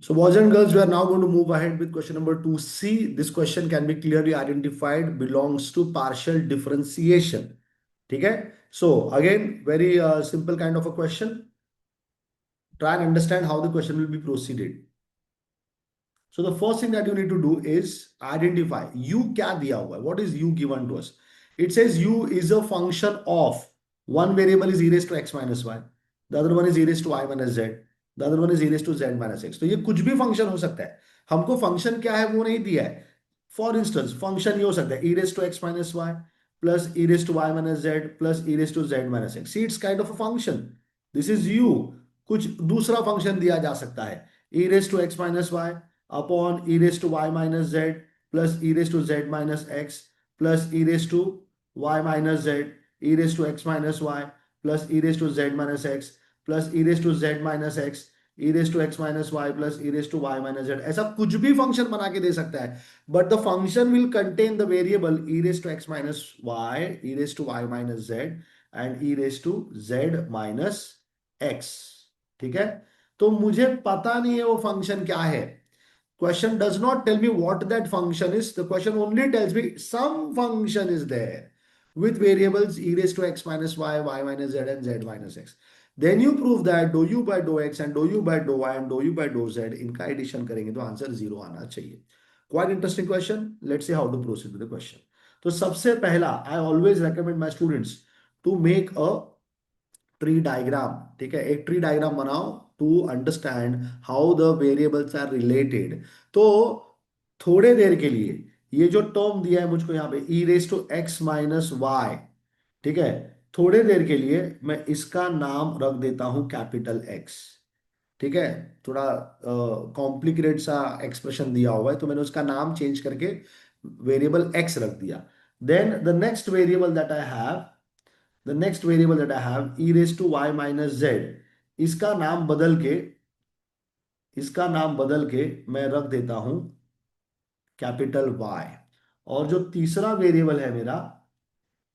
So, boys and girls, we are now going to move ahead with question number 2C. This question can be clearly identified belongs to partial differentiation. Okay? So, again, very simple kind of a question. Try and understand how the question will be proceeded. So, the first thing that you need to do is identify u क्या दिया हुआ है. What is u given to us? It says u is a function of one variable is e raised to x minus y, the other one is e raised to y minus z, the other one is e raised to z minus x. तो ये कुछ भी function हो सकता है. हमको function क्या है वो नहीं दिया है. फॉर इंस्टेंस फंक्शन ये हो सकता है e raised to x minus y plus e raised to y minus z plus e raised to z minus x. See, it's kind of a function. This is u. कुछ दूसरा function दिया जा सकता है. e raised to x minus y upon e raised to y minus z plus e raised to z minus x plus e raised to y minus z e raised to x minus y plus e raised to z minus x plus e raised to z minus x e raised to x minus y plus e raised to y minus z. ऐसा कुछ भी function बना के दे सकता है. But the function will contain the variable e raised to x minus y, e raised to y minus z and e raised to z minus x. ठीक है. तो मुझे पता नहीं है वो फंक्शन क्या है. Question does not tell me what that function is. The question only tells me some function is there with variables e raised to x minus y, y minus z and z minus x. Then you prove that dou u by dou x and dou u by dou y and dou u by dou z इनका addition करेंगे तो answer zero आना चाहिए. Quite interesting question. Let's see how to proceed with the question. तो सबसे पहला I always recommend my students to make a tree diagram. ठीक है, एक ट्री डायग्राम बनाओ to understand how the variables are related. तो थोड़े देर के लिए ये जो टर्म दिया है मुझको यहाँ पे e raise to x minus y. ठीक है, थोड़े देर के लिए मैं इसका नाम रख देता हूं कैपिटल एक्स. ठीक है, थोड़ा कॉम्प्लिकेटेड सा एक्सप्रेशन दिया हुआ है तो मैंने उसका नाम चेंज करके वेरिएबल एक्स रख दिया. Then the next variable that I have, the next variable that I have e raised to y minus z, इसका नाम बदल के मैं रख देता हूं कैपिटल y. और जो तीसरा वेरिएबल है मेरा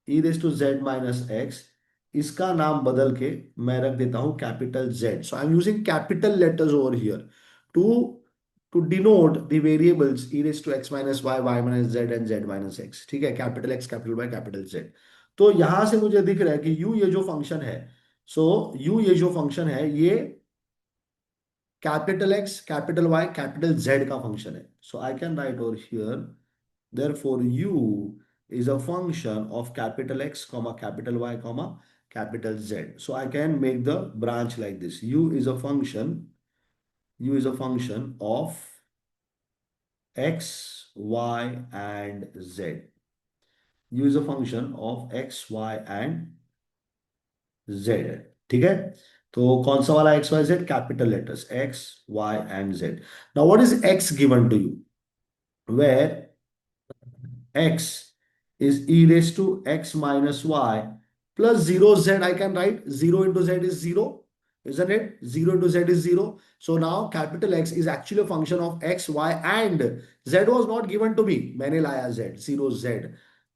e raised to z minus x, इसका नाम बदल के मैं रख देता हूं capital z. So I'm using capital letters over here to denote the variables e raised to x minus y, y minus z and z minus x. ठीक है, capital x, capital y, capital z. तो यहां से मुझे दिख रहा है कि u ये जो फंक्शन है, सो u ये जो फंक्शन है ये capital x, capital y, capital z का फंक्शन है. So I can write over here therefore u is a function of capital X comma capital Y comma capital Z. So I can make the branch like this. U is a function of X, Y and Z. U is a function of X, Y and Z. ठीक है, तो कौन सा वाला X, Y, Z? Capital letters X, Y and Z. Now what is X given to you? Where x is e raised to x minus y plus 0 z. I can write 0 into z is 0, isn't it? 0 into z is 0. So now capital X is actually a function of x, y and z was not given to me. मैंने लाया z, 0 z.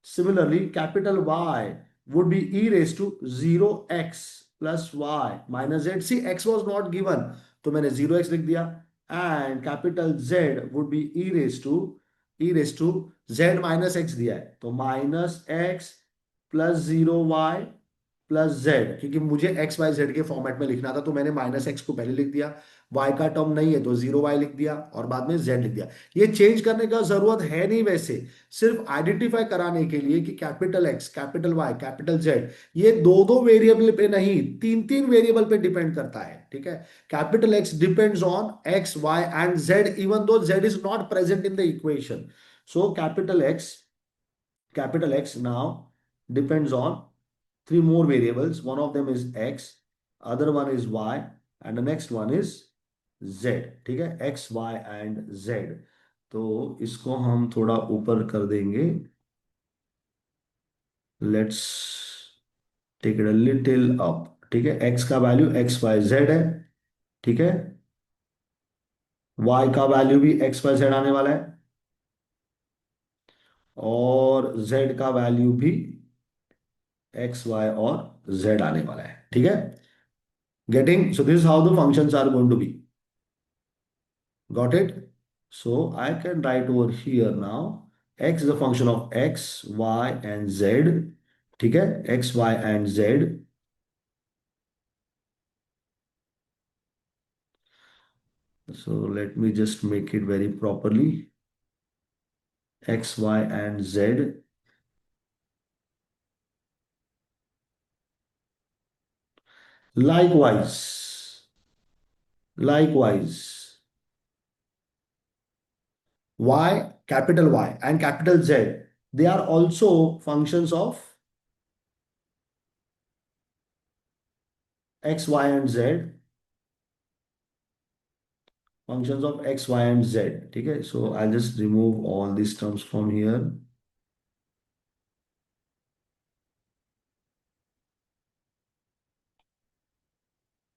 Similarly, capital Y would be e raised to 0x plus y minus z. See, x was not given, तो मैंने 0x लिख दिया. And capital Z would be e raised to z minus x दिया है तो minus x plus 0y plus Z. क्योंकि मुझे x y Z के फॉर्मेट में लिखना था तो मैंने माइनस एक्स को पहले लिख दिया, y का टर्म नहीं है तो 0y लिख दिया और बाद में z लिख दिया. ये चेंज करने का जरूरत है नहीं वैसे, सिर्फ आइडेंटिफाई कराने के लिए कि capital x, capital Y, capital Z ये दो दो वेरिएबल पे नहीं, तीन तीन वेरिएबल पे डिपेंड करता है. ठीक है, capital X depends on x, y and z even though z is not present in the equation. So capital X now depends on three more variables. One of them is X, other one is Y, and the next one is Z. ठीक है, X, Y and Z. तो इसको हम थोड़ा ऊपर कर देंगे. Let's take it a little up. ठीक है, X का वैल्यू X, Y, Z है. ठीक है, Y का वैल्यू भी X, Y, Z आने वाला है और Z का वैल्यू भी एक्स, वाई और जेड आने वाला है. ठीक है, getting? So this is how the functions are going to be. Got it? So I can write over here now. X is a function of x, y, and z. ठीक है? X, y, and z. So let me just make it very properly. X, y, and z. Likewise, y, capital Y, and capital Z, they are also functions of x, y, and z. Functions of x, y, and z. Okay, so I'll just remove all these terms from here.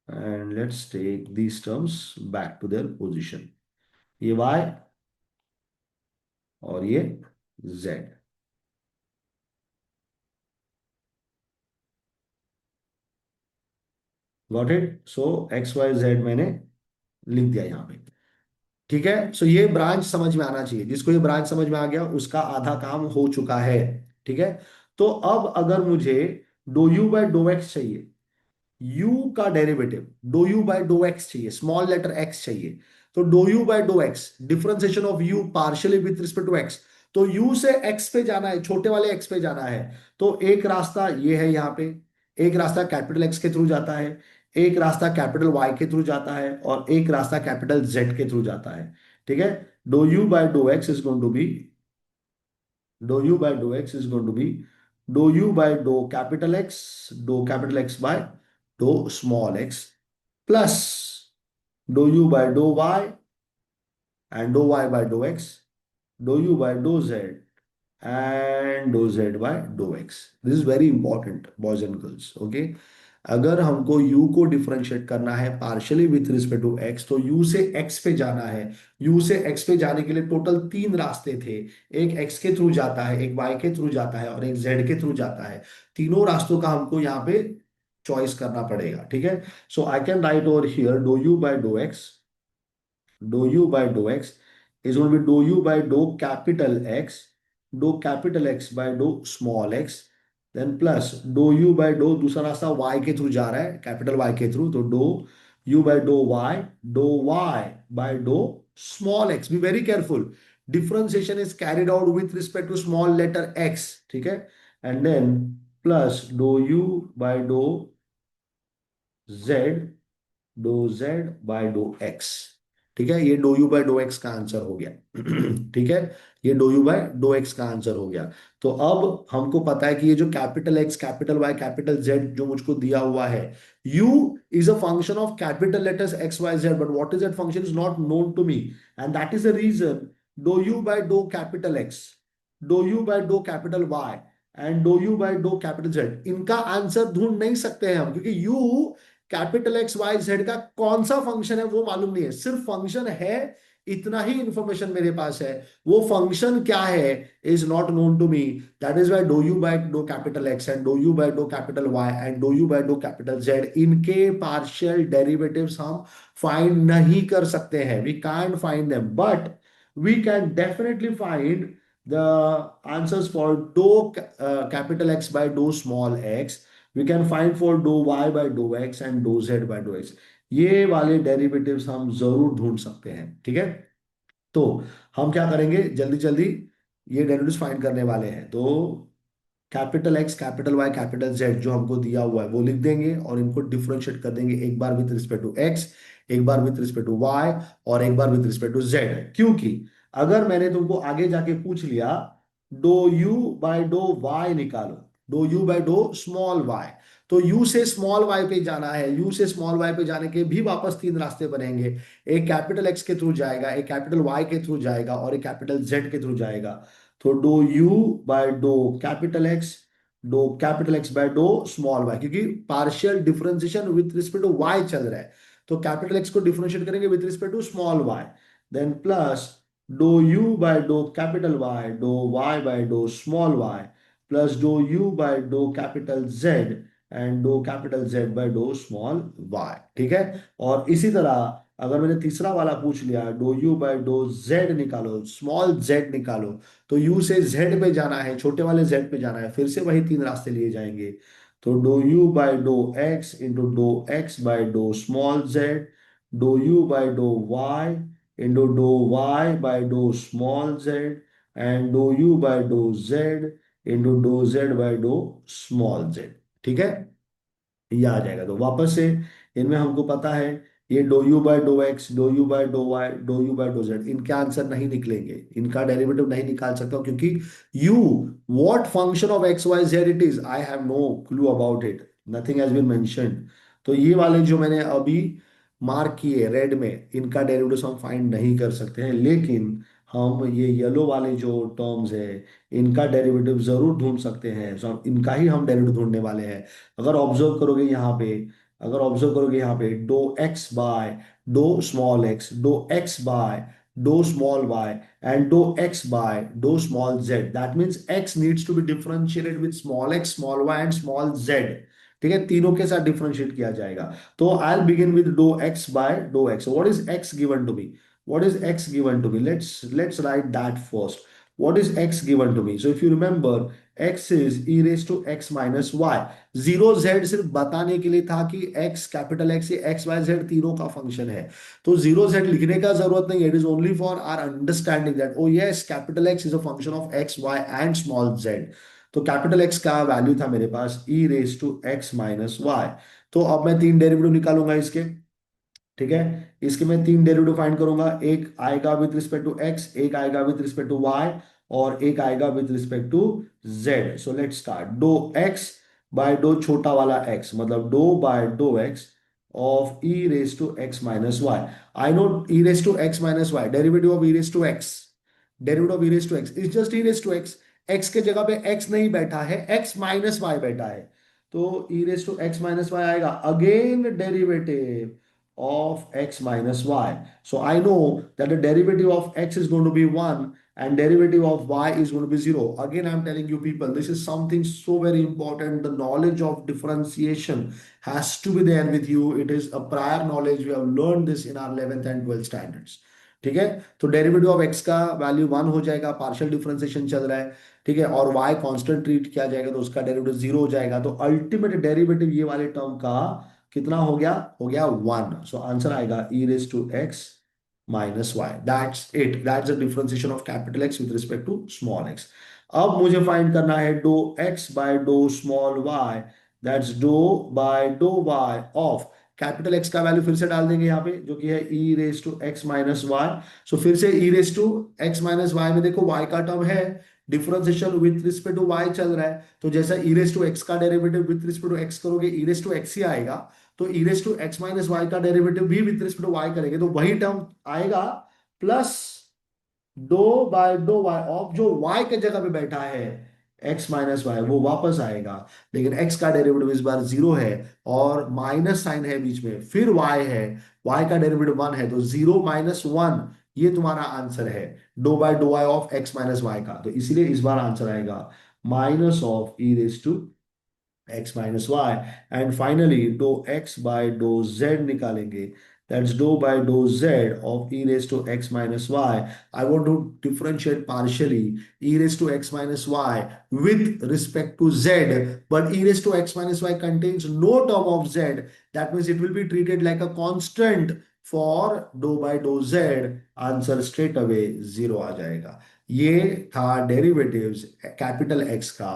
And let's take these terms back to their position. ये y और ये z. Got it? So x, y, z मैंने लिख दिया यहाँ पे। ठीक है, सो ये ब्रांच समझ में आना चाहिए। जिसको ये ब्रांच समझ में आ गया उसका आधा काम हो चुका है। ठीक है, तो अब अगर मुझे dou u by dough x चाहिए, u का derivative dou u by dough x चाहिए, स्मॉल लेटर x चाहिए। तो dough u by dough x differentiation of u partially with respect to x। तो u से x पे जाना है, छोटे वाले x पे जाना है। तो एक रास्ता ये है यहाँ पे, एक रास्ता कैपिटल x के थ्रू जाता है, एक रास्ता कैपिटल y के थ्रू जाता है, और एक रास्ता कैपिटल z के थ्रू जाता है। ठीक है, dough u by dough x is going to be, dou u by dou x is going to be dou u by dou capital X, dou capital X by dou small x, plus dou u by dou y and dou y by dou x, dou u by dou z and dou z by dou x. This is very important, boys and girls. Okay, अगर हमको u को differentiate करना है partially with respect to x, तो u से x पे जाना है। u से x पे जाने के लिए टोटल तीन रास्ते थे। एक x के थ्रू जाता है, एक y के थ्रू जाता है, और एक z के थ्रू जाता है। तीनों रास्तों का हमको यहाँ पे चॉइस करना पड़ेगा। ठीक है, so I can write over here do u by do x, dou u by dou x is going to be dou u by dou capital X, dou capital X by dou small x, then plus dou u by dou, दूसरा रास्ता y के through जा रहा है, capital y के through, तो dou u by dou y by dou small x. Be very careful. Differentiation is carried out with respect to small letter x. ठीक है, and then plus dou u by dou z, dou z by dough x. ठीक है, ये dough u by dough x का answer हो गया। ठीक है, ये dough u by dough x का आंसर हो गया। तो अब हमको पता है कि ये जो capital x, capital Y, capital Z जो मुझको दिया हुआ है, u is a function of capital letters x, y, z, but what is that function is not known to me, and that is the reason dou u by dou capital x, dou u by dou capital y and do u by do capital z, इनका answer ढूंढ नहीं सकते हैं हम, क्योंकि u capital x y z का कौन सा फंक्शन है वो मालूम नहीं है। सिर्फ फंक्शन है, इतना ही इंफॉर्मेशन मेरे पास है। वो फंक्शन क्या है is not known to me. That is why do u by do capital x and do u by do capital y and do u by do capital z, इनके partial derivatives हम find नहीं कर सकते हैं। We can't find them, but we can definitely find the answers for dou capital X by dou small x. We can find for dou y by dou x and dou z by dou x. ये वाले derivatives हम जरूर ढूंढ सकते हैं। ठीक है, तो हम क्या करेंगे, जल्दी जल्दी ये डेरिवेटिव्स फाइंड करने वाले हैं। तो capital x, capital Y, capital Z जो हमको दिया हुआ है वो लिख देंगे, और इनको डिफरेंशिएट कर देंगे, एक बार विथ रिस्पेक्ट टू एक्स, एक बार विथ रिस्पेक्ट टू वाई, और एक बार विथ रिस्पेक्ट टू जेड। क्योंकि अगर मैंने तुमको आगे जाके पूछ लिया do u by do y निकालो, do u by do small y, तो यू से स्मॉल वाई पे जाना है। यू से स्मॉल वाई पे जाने के भी वापस तीन रास्ते बनेंगे, एक कैपिटल एक्स के थ्रू जाएगा, एक कैपिटल वाई के थ्रू जाएगा, और एक कैपिटल जेड के थ्रू जाएगा। तो dough u by do capital x, do capital x by do small y, क्योंकि partial differentiation with respect to y चल रहा है, तो कैपिटल एक्स को डिफरेंशिएट करेंगे with respect to small y. Then plus do u by do capital y, do y by do small y, plus do u by do capital z and do capital z by do small y. ठीक है, और इसी तरह अगर मैंने तीसरा वाला पूछ लिया, do u by do z निकालो, स्मॉल जेड निकालो, तो यू से जेड पे जाना है, छोटे वाले जेड पे जाना है, फिर से वही तीन रास्ते लिए जाएंगे। तो dough u by dough x into do x by do small z, do u by do y into do y by do small z, and do u by do z into do z by do small z. ठीक है, ये आ जाएगा। तो वापस से इनमें हमको पता है, ये dough u by dough x, do u by do y, do u by do z, इनके आंसर नहीं निकलेंगे, इनका डेरिवेटिव नहीं निकाल सकता हूं, क्योंकि u, what function of x y z it is, I have no clue about it, nothing has been mentioned. तो ये वाले जो मैंने अभी मार्क किए रेड में, इनका डेरिवेटिव हम फाइंड नहीं कर सकते हैं, लेकिन हम ये येलो वाले जो टर्म्स है, इनका डेरिवेटिव जरूर ढूंढ सकते हैं। तो हम इनका ही हम डेरिवेटिव ढूंढने वाले हैं। अगर ऑब्जर्व करोगे यहाँ पे, अगर ऑब्जर्व करोगे यहाँ पे, do x by do small x, do x by do small y, and do x by do small z, that means x needs to be differentiated with small x, small y and small z. ठीक है, तीनों के साथ differentiate किया जाएगा। तो I will begin with do x by dough x. What is x given to me? What is x given to me? Let's write that first. What is x given to me? So if you remember, x is e raised to x minus y. Zero Z सिर्फ बताने के लिए था कि x, capital x, ये x y z तीनों का function है। तो जीरो जेड लिखने का जरूरत नहीं है, it is only for our understanding that oh yes, capital x is a function of x y and small z। तो कैपिटल x का वैल्यू था मेरे पास e raise to x minus y. तो अब मैं तीन डेरिवेटिव निकालूंगा इसके। ठीक है, इसके मैं तीन डेरिवेटिव फाइंड करूंगा, एक आएगा विद रिस्पेक्ट टू एक्स, एक आएगा विद रिस्पेक्ट टू वाई, और एक आएगा with respect to z. So let's start. Do x by do छोटा वाला एक्स, मतलब do by dough x of e raise to x minus y. I know e raise to x minus y, derivative of e raise to x, derivative of e raise to x is just e raise to x. X के जगह पे x नहीं बैठा है, x minus Y बैठा है, तो e raise to x minus y आएगा। Again derivative of x minus y. So I know that the derivative of x is going to be 1 and derivative of y is going to be 0. Again, I'm telling you people, this is something so very important. The knowledge of differentiation has to be there with you. It is a prior knowledge. We have learned this in our 11th and 12th standards. ठीक है, तो derivative of x का value one हो जाएगा, partial differentiation चल रहा है। ठीक है, और वाई कांस्टेंट ट्रीट किया जाएगा, तो उसका डेरिवेटिव जीरो हो जाएगा। तो अल्टीमेट डेरिवेटिव ये वाले टर्म का कितना हो गया? हो गया वन। सो आंसर आएगा e raise to x minus y. That's it, that's the differentiation of capital x with respect to small x. अब मुझे फाइंड करना है do x by do small y, that's do by do y of capital x का value फिर से डाल देंगे यहाँ पे, जो कि है e raise to x minus y. So फिर से e raise to x minus y में देखो वाई का टर्म है, differentiation with respect to y चल रहा है, तो जैसा ई रेज टू एक्स का derivative with respect to x करोगे, ई रेज टू एक्स ही आएगा। तो e raise to x minus y का डेरिवेटिव भी विद रिस्पेक्ट टू वाई करेंगे, तो वही टर्म आएगा, plus do by do y of जो वाई के जगह पे बैठा है एक्स माइनस वाई, वो वापस आएगा। लेकिन एक्स का डेरिवेटिव इस बार जीरो है और माइनस साइन है बीच में, फिर वाई है, वाई का डेरिवेटिव वन है, तो जीरो माइनस वन, ये तुम्हारा आंसर है do by do y of x minus y का। तो इसीलिए इस बार आंसर आएगा minus of e raise to x minus y, and finally dou x by dou z निकालेंगे, that's dou by dou z of e raised to x minus y. I want to differentiate partially e raised to x minus y with respect to z, but e raised to x minus y contains no term of z, that means it will be treated like a constant for dou by dou z। Answer straight away zero आ जाएगा। ये था derivatives capital x का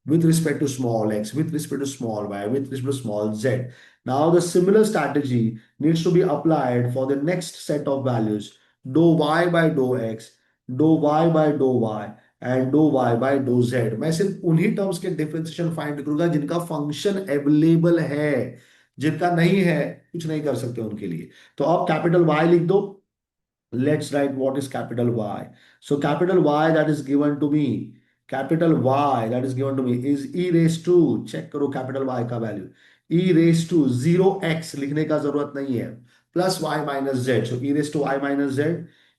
with respect to small x, with respect to small y, with respect to small z. Now the similar strategy needs to be applied for the next set of values. Dou y by dou x, dou y by dou y, and dou y by dou z. मैं सिर्फ उन्हीं terms के differentiation find करूंगा जिनका function available है, जिनका नहीं है कुछ नहीं कर सकते उनके लिए। तो अब कैपिटल Y लिख दो। Let's write what is capital Y. So capital Y that is given to me, capital Y that is given to me is e raised to, check करो capital Y का value, e raised to 0x लिखने का जरूरत नहीं है, plus y minus z। So e raised to y minus z,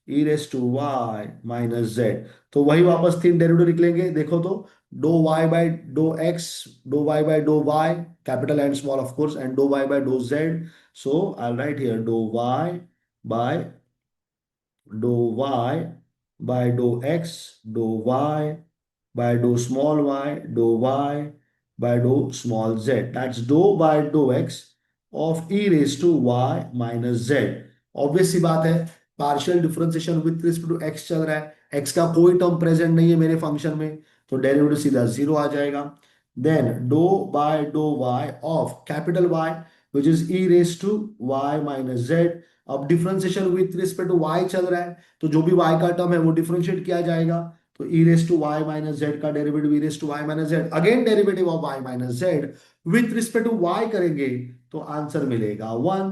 e raised to y minus z। तो वही वापस तीन डेरिवेटिव निकलेंगे, देखो तो, do y by do x, do y by do y, capital and small of course, and do y by do z। So I write here do y by do y by dough x do y by do small y do y by do small z, that's do by dough x of e raise to y minus z. Obvious सी बात है, partial differentiation with respect to x चल रहा है, x का कोई term present नहीं है मेरे फंक्शन में, तो डेरिवेटिव सीधा जीरो आ जाएगा। Then do by do y of capital y which is e raise to y minus z. अब differentiation with respect to y चल रहा है, तो जो भी y का टर्म है वो डिफरेंशिएट किया जाएगा, तो e raise to y minus z का derivative e raise to y minus z, again derivative of y minus z with respect to y करेंगे तो आंसर मिलेगा वन।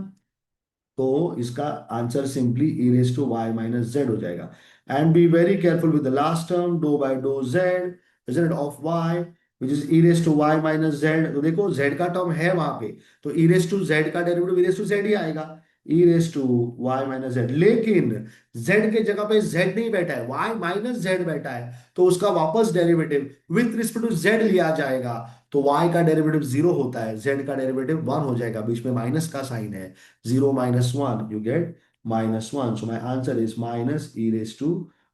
तो इसका answer simply e raise to y minus z हो जाएगा। And be very careful with the last term do by do z z of y which is e raise to y minus z. तो देखो Z का term है वहां पे, तो e raise to z का derivative e raise to z ही आएगा, e raise to y minus z. लेकिन जेड के जगह पे जेड नहीं बैठा है, वाई माइनस जेड बैठा है, तो उसका वापस derivative with respect to z लिया जाएगा, तो y का डेरिवेटिव जीरो होता है, z का डेरिवेटिव वन हो जाएगा, बीच में माइनस का साइन है, 0 minus 1, you get minus 1. So my answer is minus e raised to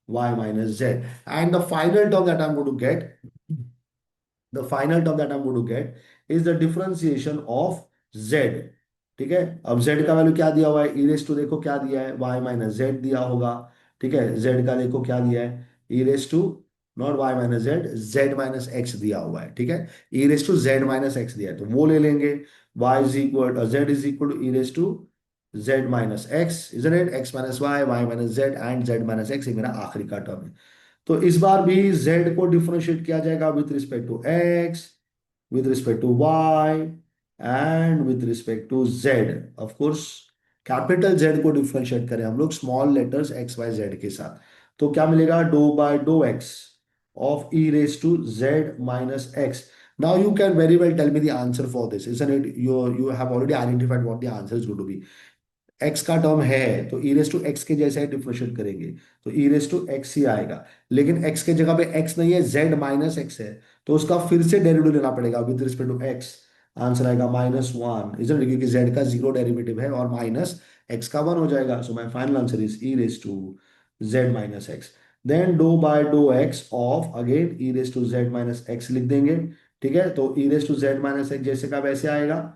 y minus z. And the final term that I'm going to get, the final term that I'm going to get is the differentiation of z. ठीक है, अब z का value क्या दिया हुआ है, e raise to देखो क्या दिया है, y माइनस जेड दिया होगा। ठीक है, z का देखो क्या दिया है, e raise to not y minus z, z minus x दिया हुआ है। ठीक है, e raise to z minus x दिया है, तो वो ले लेंगे, y is equal z is equal to e raise to z minus x, isn't it, x minus y, y minus z and z minus x, ये मेरा आखिरी का टर्म है। तो इस बार भी z को डिफरेंशिएट किया जाएगा with respect to x, with respect to y and with respect to z। of course capital z को डिफरेंशिएट करें हम लोग small letters x y z के साथ, तो क्या मिलेगा, do by do x of e raised to z minus x। now you can very well tell me the answer for this, isn't it? You have already identified what the answer is going to be। X का term है तो e raise to x के जैसा ही differentiate करेंगे, तो e raise to x ही आएगा। लेकिन एक्स के जगह पे एक्स नहीं है, जेड माइनस एक्स है, तो उसका फिर से डेरिवेटिव लेना पड़ेगा with respect to x, answer आएगा माइनस वन, इजंट इट, क्योंकि जेड का जीरो डेरिवेटिव है और माइनस एक्स का वन हो जाएगा। So my final answer is e raise to z minus x. Then do by dough x of again e raise to z minus x लिख देंगे। ठीक है, तो e raise to z minus x जैसे का वैसे आएगा,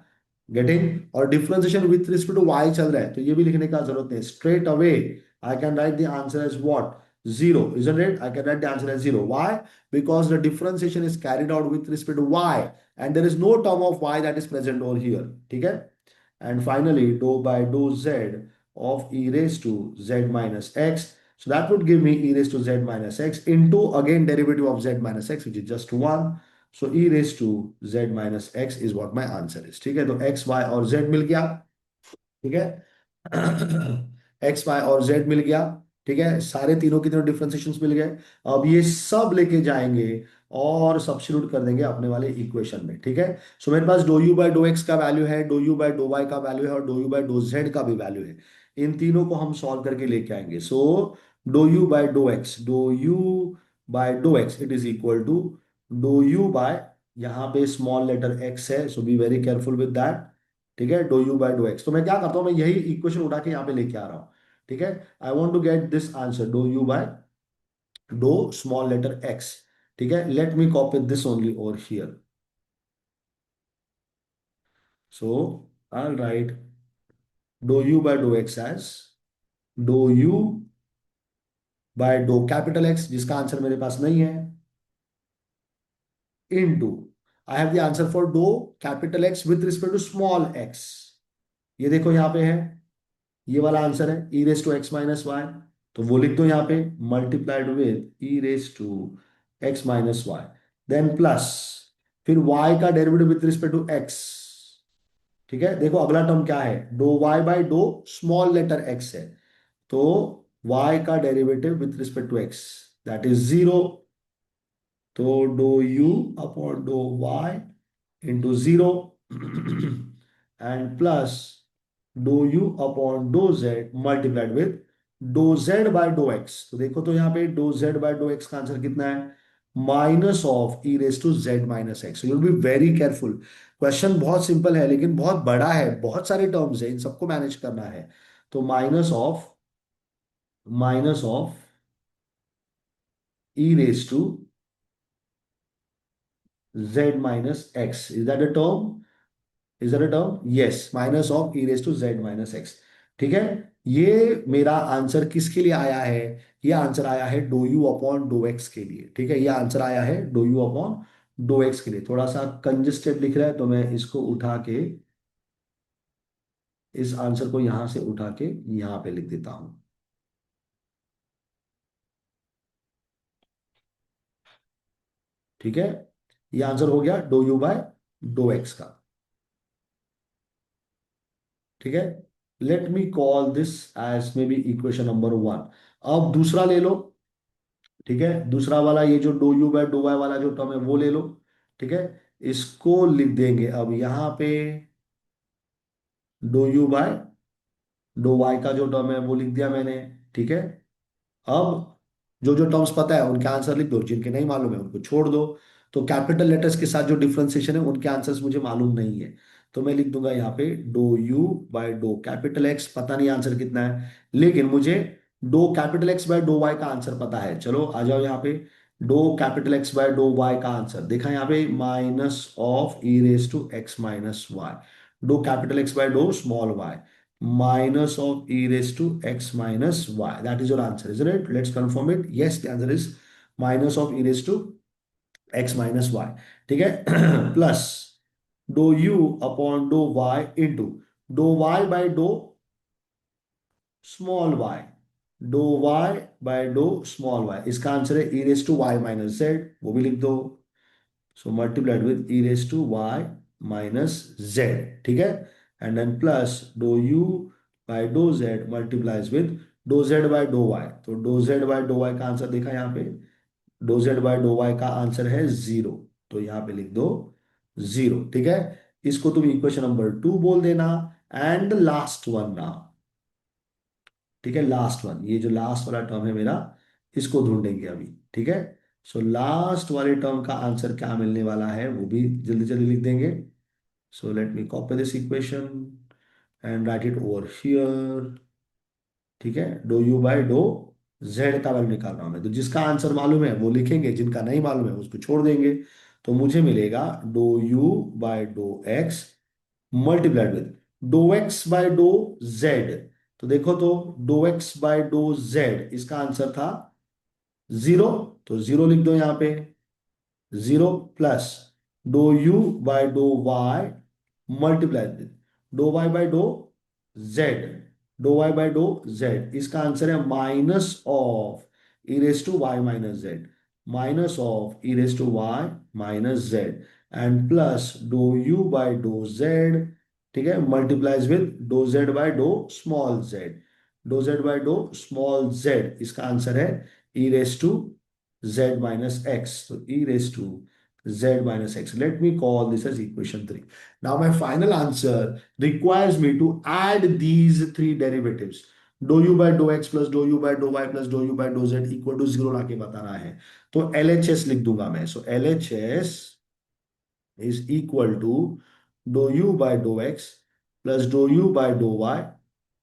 गेटिंग, और differentiation with respect to y चल रहा है, तो ये भी लिखने का जरूरत नहीं, straight away I can write the answer as what, zero, isn't it? I can write the answer as zero. Why? Because the differentiation is carried out with respect to y and there is no term of y that is present over here. ठीक है, and finally dou by dou z of e raised to z minus x, so that would give me e raised to z minus x into again derivative of z minus x which is just 1, so e raised to z minus x is what my answer is। ठीक है, तो x y और z मिल गया। ठीक है, x Y और Z मिल गया। ठीक है, सारे तीनों की तीनों डिफरेंशिएशंस मिल गए। अब ये सब लेके जाएंगे और सब्स्टिट्यूट कर देंगे अपने वाले इक्वेशन में। ठीक है, सो मेरे पास do u by dough x का वैल्यू है, dough u by do y का वैल्यू है और do u by do z का भी वैल्यू है। इन तीनों को हम सॉल्व करके लेके आएंगे। So do u by dough x, do u by dough x it is equal to do u by, यहाँ पे स्मॉल लेटर एक्स है, so be very careful with that. ठीक है, dough u by dough x, तो मैं क्या करता हूं, मैं यही इक्वेशन उठा के यहाँ पे लेके आ रहा हूँ। ठीक है, I want to get this answer, do u by do small letter x. ठीक है, let me copy this only over here. So I write do u by dough x as do u by do capital x, जिसका answer मेरे पास नहीं है, in to I have the answer for do capital x with respect to small x. ये देखो यहाँ पे है, ये वाला आंसर है e raise to x minus y, तो वो लिख दो यहाँ पे, multiplied with e raise to x minus y, then plus फिर y का derivative with respect to x। ठीक है, देखो अगला टर्म क्या है, do y by do small letter x है, तो y का derivative with respect to x that is zero, तो do u upon do y into zero and plus do u upon dough z multiplied with do z by dough x. तो देखो तो यहाँ पे do z by dough x का answer कितना है, minus of e raise to z minus x. You will be very careful, question बहुत simple है लेकिन बहुत बड़ा है, बहुत सारे टर्म्स है, इन सबको मैनेज करना है। तो minus of e raise to z minus x, is that a term? Is that a term? Yes, minus of e raise to z minus x. ठीक है, ये मेरा आंसर किसके लिए आया है? ये आंसर आया है dough u upon do x के लिए। ठीक है, ये आंसर आया है dough u upon do x के लिए। थोड़ा सा कंजेस्टेड लिख रहा है तो मैं इसको उठा के, इस आंसर को यहां से उठा के यहां पे लिख देता हूं। ठीक है, ये आंसर हो गया do u by dough x का। ठीक है, let me call this as maybe equation number one. अब दूसरा ले लो। ठीक है, दूसरा वाला ये जो do u by do y वाला जो टर्म है वो ले लो। ठीक है, इसको लिख देंगे अब यहां पे do u by do y का जो टर्म है वो लिख दिया मैंने। ठीक है, अब जो जो टर्म्स पता है उनके आंसर लिख दो, जिनके नहीं मालूम है उनको छोड़ दो। तो कैपिटल लेटर्स के साथ जो डिफरेंशिएशन है उनके आंसर्स मुझे मालूम नहीं है, तो मैं लिख दूंगा यहाँ पे do u by do capital x, पता नहीं आंसर कितना है, लेकिन मुझे do capital x by do y का आंसर पता है। चलो आ जाओ यहाँ पे, do capital x by do y का आंसर देखा यहाँ पे, minus of e raise to x minus y. Do capital x by do small y, minus of e raised to x minus y. That is your answer, isn't it? Let's confirm it. Yes, the answer is minus of e raised to x minus y. ठीक है, plus do u upon do y into do y by do small y, do y by do small y। इसका answer है e raise to y minus z, वो भी लिख दो। So multiplied with e raise to y minus z. ठीक है, and then plus do u by do z multiplies with do z by do y. तो do z by do y का answer देखा यहाँ पे, do z by do y का answer है zero, तो यहाँ पे लिख दो जीरो। ठीक है, इसको तुम इक्वेशन नंबर टू बोल देना। एंड लास्ट वन ना, ठीक है, लास्ट वन, ये जो लास्ट वाला टर्म है मेरा, इसको ढूंढेंगे अभी। ठीक है, सो लास्ट वाले टर्म का आंसर क्या मिलने वाला है वो भी जल्दी जल्दी लिख देंगे। So let me copy this equation and write it over here. ठीक है, dough u by do z का वैल्यू निकाल रहा हूं मैं, तो जिसका आंसर मालूम है वो लिखेंगे, जिनका नहीं मालूम है उसको छोड़ देंगे। तो मुझे मिलेगा do u by dough x multiplied with do x by do z. तो देखो तो, do x by do z इसका आंसर था जीरो, तो जीरो लिख दो यहां पे, zero plus do u by do y multiply with do y by do z, do y by do z इसका आंसर है minus of e raise to y minus z, minus of e raise to y minus z and plus do u by do z. ठीक है, multiplies with do z by do small z, do z by do small z इसका answer है e raise to z minus x. So e raised to z minus x. Let me call this as equation 3. Now my final answer requires me to add these three derivatives. Do u by dough x plus do u by do y plus do u by do z equal to zero लाके बताना है। तो L H S लिख दूंगा मैं। So L H S is equal to do u by dough x plus do u by do y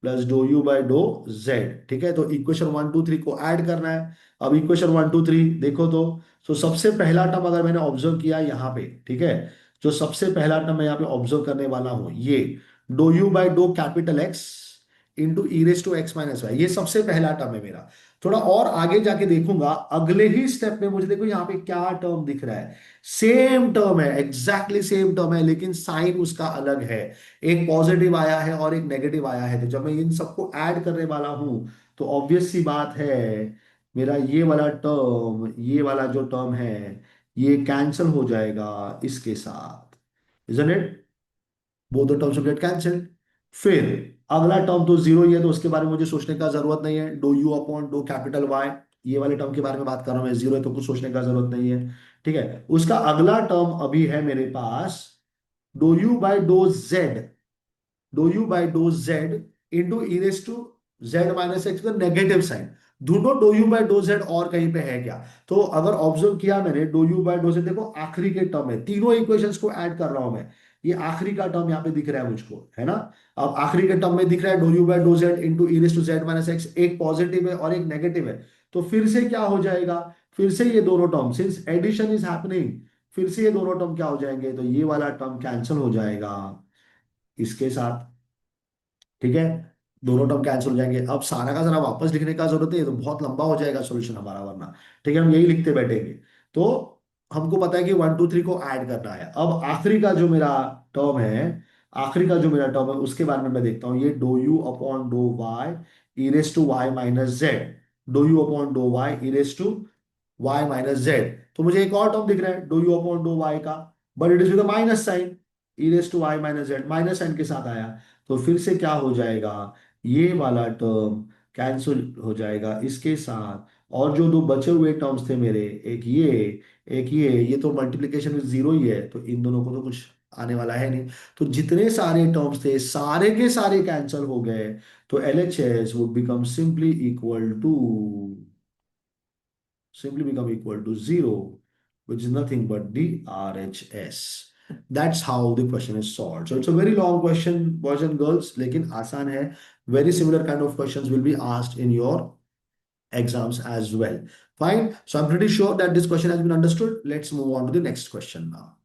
plus do u by do z. ठीक है, तो इक्वेशन वन टू थ्री को add करना है। अब इक्वेशन वन टू थ्री देखो तो सबसे पहला टर्म अगर मैंने ऑब्जर्व किया यहाँ पे, ठीक है, जो सबसे पहला टर्म मैं यहाँ पे ऑब्जर्व करने वाला हूं, ये dough u by do capital x into e raise to x minus y, ये सबसे पहला टर्म है मेरा। थोड़ा और आगे जाके देखूंगा अगले ही स्टेप में, मुझे देखो यहाँ पे क्या टर्म दिख रहा है, सेम टर्म है, एग्जैक्टली सेम टर्म है, लेकिन साइन उसका अलग है। एक पॉजिटिव आया है और एक नेगेटिव आया है, तो जब मैं इन सबको ऐड करने वाला हूं तो ऑब्वियस सी बात है, मेरा ये वाला टर्म, ये वाला जो टर्म है, ये कैंसिल हो जाएगा इसके साथ, isn't it? Both the terms gate cancelled. फिर अगला टर्म तो जीरो ही है, तो उसके बारे में मुझे सोचने का जरूरत नहीं है, dough u upon do capital y, ये वाले टर्म के बारे में बात कर रहा हूं मैं, जीरो है तो कुछ सोचने का जरूरत नहीं है। ठीक है, उसका अगला टर्म अभी है मेरे पास do u by do z, do u by do z into e raise to z minus x का नेगेटिव साइन। ढूंढो do u by do z और कहीं पे है क्या। तो अगर ऑब्जर्व किया मैंने, do u by do z देखो आखिरी के टर्म है, तीनों इक्वेशंस को ऐड कर रहा हूं मैं, ये आखिरी का टर्म यहाँ पे दिख रहा है मुझको, है ना। अब आखिरी के टर्म में दिख रहा है dough u by do z into e raise to z minus x, एक पॉजिटिव है और एक नेगेटिव है। तो फिर से क्या हो जाएगा, फिर से ये दोनों term, since addition is happening, फिर से ये दोनों टर्म क्या हो जाएंगे, तो ये वाला टर्म कैंसिल हो जाएगा इसके साथ, ठीक है। दोनों टर्म कैंसिल हो जाएंगे। अब सारा का सारा वापस लिखने का जरूरत है, ये तो बहुत लंबा हो जाएगा सॉल्यूशन हमारा वरना, ठीक है, हम यही लिखते बैठेंगे। तो हमको पता है कि 1 2 3 को ऐड करना है। अब आखिरी का जो मेरा टर्म है, आखिरी का जो मेरा टर्म है उसके बारे में मैं देखता हूँ, ये dough u upon do y e raise to y minus z, do u upon do y e raise to y minus z. तो मुझे एक और टर्म दिख रहा है dough u upon do y का, but it is with minus sign, e raise to y minus z minus sign के साथ आया। तो फिर से क्या हो जाएगा, ये वाला टर्म कैंसिल हो जाएगा इसके साथ, और जो दो बचे हुए टर्म्स थे मेरे, एक ये, एक ये तो मल्टीप्लिकेशन में जीरो ही है, तो इन दोनों को तो कुछ आने वाला है नहीं। तो जितने सारे टर्म्स थे सारे के सारे कैंसिल हो गए। तो L H S would become simply become equal to 0, which is nothing but the RHS. That's how the question is solved. So it's a very long question, boys and girls, लेकिन आसान है. Very similar kind of questions will be asked in your exams as well. Fine. So I'm pretty sure that this question has been understood. Let's move on to the next question now.